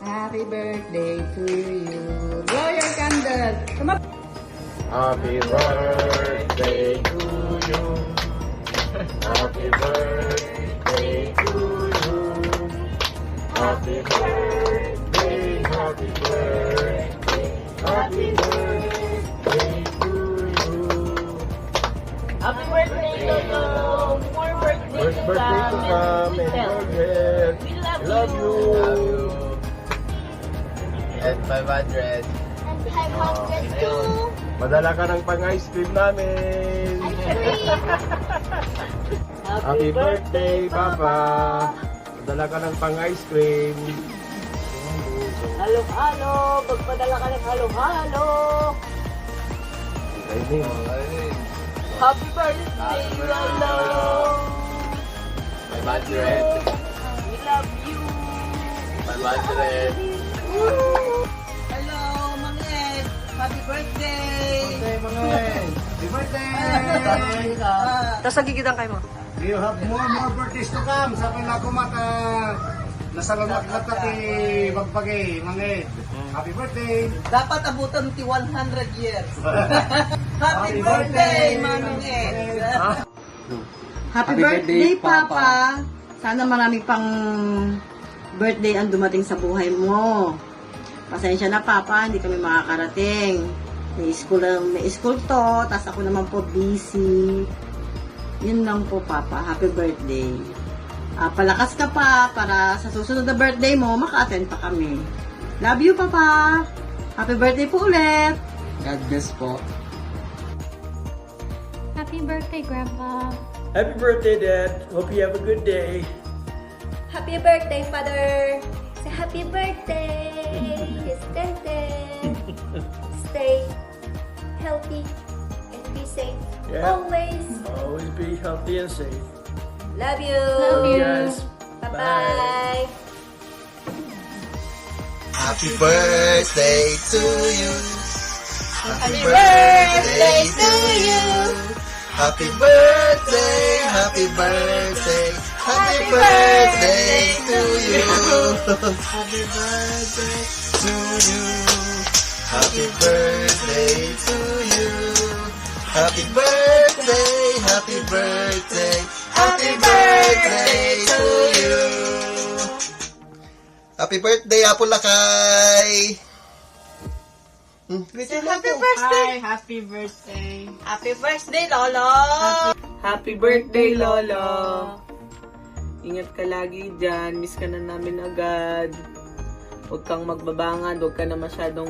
Happy birthday to you. Blow your candle. Come on. Happy birthday to you. Happy birthday to you. Happy birthday, happy birthday, happy birthday to you. Happy birthday, Lolo! More birthday First to birthday to come. come and forget. We Love you. And 500. And 500 too. Madala ka ng pang-ice cream namin. Happy birthday, Papa. Madala ka ng pang-ice cream. Halo-halo! Magpadala ka ng halo-halo! Ay, Happy birthday, Lolo! 500. We love you! 500. Hello, Mang Ed. Happy birthday. Happy birthday! Tapos nagkikita kayo mo. You have more birthdays to come. Sa pinakumata, nasalamat na kati magpagay, Manged. Happy birthday! Dapat abutan ti 100 years. Happy birthday, Manong Ed. Happy birthday, Papa. Sana marami pang birthday ang dumating sa buhay mo. Pasensya na, Papa, hindi kami makakarating. May school to, tas ako naman po busy. Yun lang po, Papa. Happy birthday. Palakas ka pa para sa susunod na birthday mo, maka-attend pa kami. Love you, Papa. Happy birthday po ulit. God bless po. Happy birthday, Grandpa. Happy birthday, Dad. Hope you have a good day. Happy birthday, Father. Say happy birthday. Stay healthy and be safe. Yeah. Always. Always be healthy and safe. Love you. Love you guys. Bye-bye. Happy birthday to you. Happy birthday to you. Happy birthday, happy birthday, happy birthday to you. Happy birthday to you. Happy birthday to you. Happy birthday, happy birthday, happy birthday to you. Happy birthday, Apo Lakay! Happy birthday. Happy birthday. Happy birthday, Lolo. Happy birthday, Lolo! Ingat ka lagi dyan. Miss ka na namin agad. Huwag kang magbabangan. Huwag ka na masyadong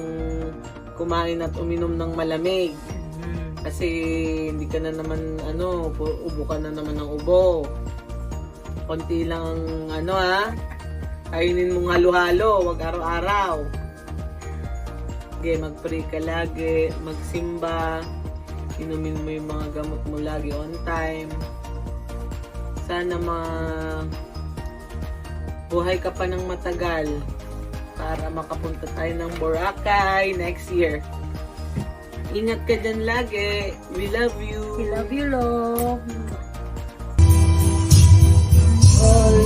kumain at uminom ng malamig. Kasi hindi ka na naman, ubo ka na naman ng ubo. Konti lang kainin mong halo-halo. Huwag araw-araw. Okay, mag-pray ka lagi, magsimba, inumin mo yung mga gamot mo lagi on time. Sana buhay ka pa ng matagal para makapunta tayo ng Boracay next year. Ingat ka dyan lagi. We love you. We love you, Lo. All